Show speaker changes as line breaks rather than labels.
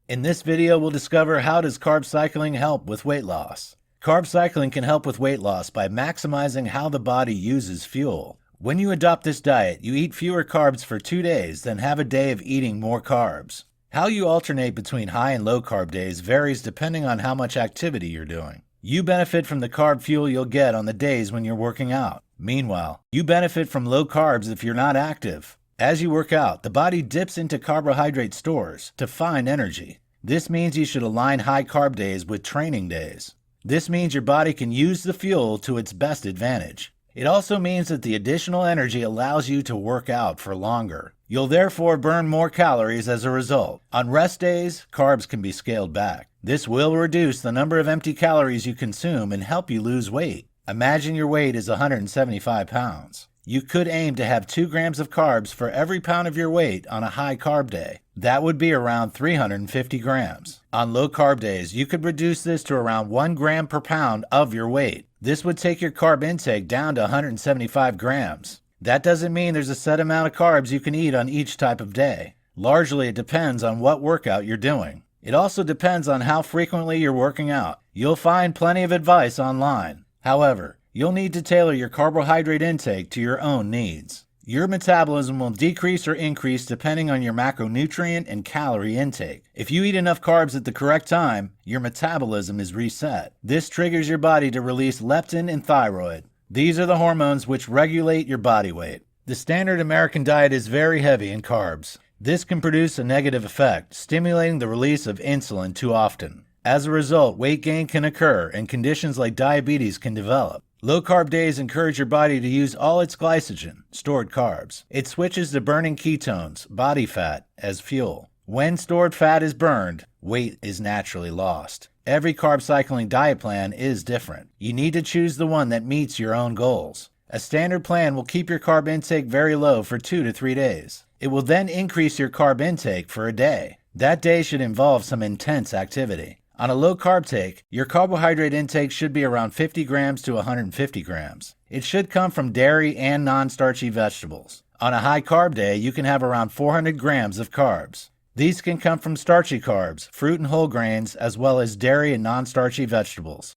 In this video, we'll discover how does carb cycling help with weight loss. Carb cycling can help with weight loss by maximizing how the body uses fuel. When you adopt this diet, you eat fewer carbs for 2 days, then have a day of eating more carbs. How you alternate between high and low carb days varies depending on how much activity you're doing. You benefit from the carb fuel you'll get on the days when you're working out. Meanwhile, you benefit from low carbs if you're not active. As you work out, the body dips into carbohydrate stores to find energy. This means you should align high carb days with training days. This means your body can use the fuel to its best advantage. It also means that the additional energy allows you to work out for longer. You'll therefore burn more calories as a result. On rest days, carbs can be scaled back. This will reduce the number of empty calories you consume and help you lose weight. Imagine your weight is 175 pounds. You could aim to have 2 grams of carbs for every pound of your weight on a high carb day. That would be around 350 grams. On low carb days, you could reduce this to around 1 gram per pound of your weight. This would take your carb intake down to 175 grams. That doesn't mean there's a set amount of carbs you can eat on each type of day. Largely, it depends on what workout you're doing. It also depends on how frequently you're working out. You'll find plenty of advice online. However, you'll need to tailor your carbohydrate intake to your own needs. Your metabolism will decrease or increase depending on your macronutrient and calorie intake. If you eat enough carbs at the correct time, your metabolism is reset. This triggers your body to release leptin and thyroid. These are the hormones which regulate your body weight. The standard American diet is very heavy in carbs. This can produce a negative effect, stimulating the release of insulin too often. As a result, weight gain can occur and conditions like diabetes can develop. Low-carb days encourage your body to use all its glycogen, stored carbs. It switches to burning ketones, body fat, as fuel. When stored fat is burned, weight is naturally lost. Every carb cycling diet plan is different. You need to choose the one that meets your own goals. A standard plan will keep your carb intake very low for 2 to 3 days. It will then increase your carb intake for a day. That day should involve some intense activity. On a low carb take, your carbohydrate intake should be around 50 grams to 150 grams. It should come from dairy and non-starchy vegetables. On a high carb day, you can have around 400 grams of carbs. These can come from starchy carbs, fruit and whole grains, as well as dairy and non-starchy vegetables.